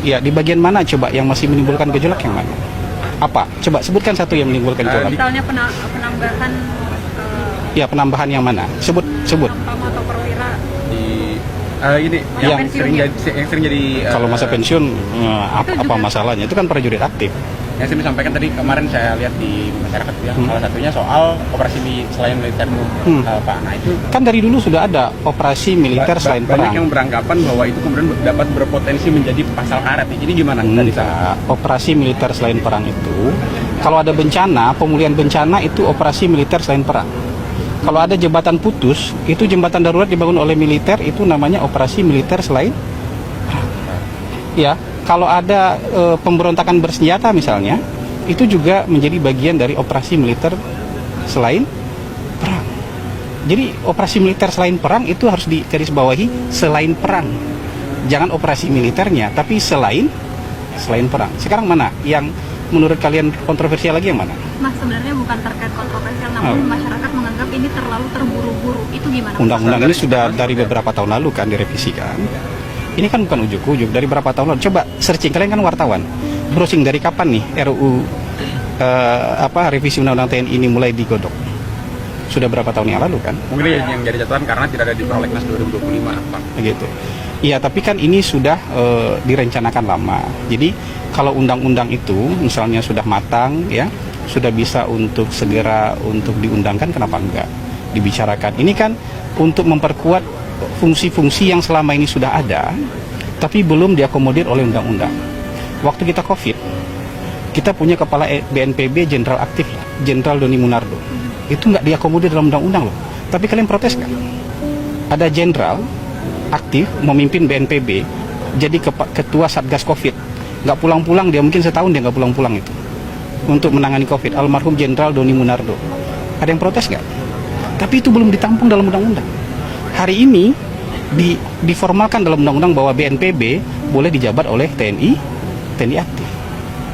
Ya, di bagian mana coba yang masih menimbulkan gejolak yang mana? Apa? Coba sebutkan satu yang menimbulkan gejolak. Misalnya penambahan Ya, penambahan yang mana? Sebut. Pam atau perwira Di ini Yang yang sering jadi Kalau masa pensiun, apa masalahnya? Itu kan prajurit aktif. yang sering disampaikan tadi kemarin saya lihat di masyarakat ya, salah satunya soal operasi selain militer Pak. Nah itu Kan dari dulu sudah ada operasi militer selain banyak perang. yang beranggapan bahwa itu kemudian dapat berpotensi menjadi pasal karet. Jadi gimana dari sana? Enggak, operasi militer selain perang itu, kalau ada bencana, pemulihan bencana itu operasi militer selain perang. Kalau ada jembatan putus, itu jembatan darurat dibangun oleh militer, itu namanya operasi militer selain perang. Ya, kalau ada pemberontakan bersenjata misalnya, itu juga menjadi bagian dari operasi militer selain perang. Jadi operasi militer selain perang itu harus digarisbawahi selain perang. Jangan operasi militernya, tapi selain perang. Sekarang mana yang menurut kalian kontroversial lagi yang mana? Mas, sebenarnya bukan terkait kontroversial, namun masyarakat menganggap ini terlalu terburu-buru. Itu gimana? Undang-undang ini sudah dari beberapa tahun lalu kan direvisikan. Ini kan bukan ujuk-ujuk, dari berapa tahun lalu. Coba searching, kalian kan wartawan. Browsing dari kapan nih RUU revisi Undang-Undang TNI ini mulai digodok? Sudah berapa tahun yang lalu kan? Mungkin yang jadi catatan karena tidak ada di Prolegnas 2025 Pak. Begitu. Iya, tapi kan ini sudah direncanakan lama. Jadi kalau undang-undang itu misalnya sudah matang ya, sudah bisa untuk segera untuk diundangkan, kenapa enggak dibicarakan? Ini kan untuk memperkuat fungsi-fungsi yang selama ini sudah ada tapi belum diakomodir oleh undang-undang. Waktu kita Covid, kita punya kepala BNPB jenderal aktif, Jenderal Doni Munardo. Itu nggak diakomodir dalam undang-undang loh. Tapi kalian protes kan? Ada jenderal aktif memimpin BNPB, jadi ketua Satgas Covid. Nggak pulang-pulang, dia mungkin setahun dia nggak pulang-pulang itu untuk menangani Covid. Almarhum Jenderal Doni Munardo. Ada yang protes nggak? Tapi itu belum ditampung dalam undang-undang. Hari ini diformalkan dalam undang-undang bahwa BNPB boleh dijabat oleh TNI aktif.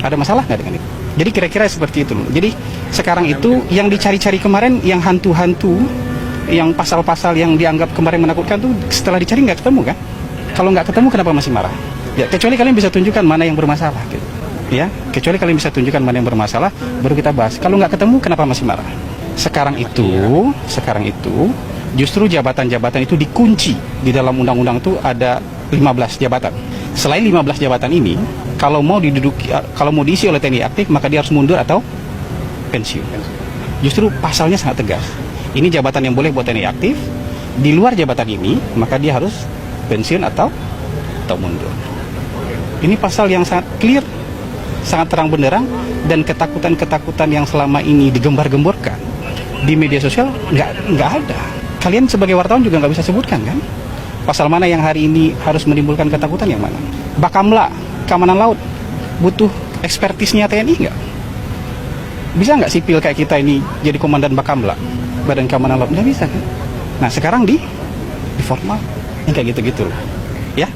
Ada masalah nggak dengan itu? Jadi kira-kira seperti itu loh. Jadi sekarang itu yang dicari-cari kemarin, yang hantu-hantu, yang pasal-pasal yang dianggap kemarin menakutkan tuh setelah dicari nggak ketemu kan? Kalau nggak ketemu kenapa masih marah? Ya kecuali kalian bisa tunjukkan mana yang bermasalah gitu. Ya, kecuali kalian bisa tunjukkan mana yang bermasalah, baru kita bahas. Kalau nggak ketemu kenapa masih marah? Sekarang itu justru jabatan-jabatan itu dikunci di dalam undang-undang itu ada 15 jabatan. Selain 15 jabatan ini, kalau mau diisi oleh TNI aktif, maka dia harus mundur atau pensiun. Justru pasalnya sangat tegas. Ini jabatan yang boleh buat TNI aktif. Di luar jabatan ini, maka dia harus pensiun atau mundur. Ini pasal yang sangat clear, sangat terang benderang, dan ketakutan-ketakutan yang selama ini digembar-gemborkan di media sosial nggak ada. Kalian sebagai wartawan juga nggak bisa sebutkan kan? Pasal mana yang hari ini harus menimbulkan ketakutan yang mana? Bakamla, keamanan laut, butuh ekspertisnya TNI nggak? Bisa nggak sipil kayak kita ini jadi komandan Bakamla, Badan Keamanan Laut? Nggak bisa kan? Nah sekarang di formal, yang kayak gitu-gitu loh. Ya.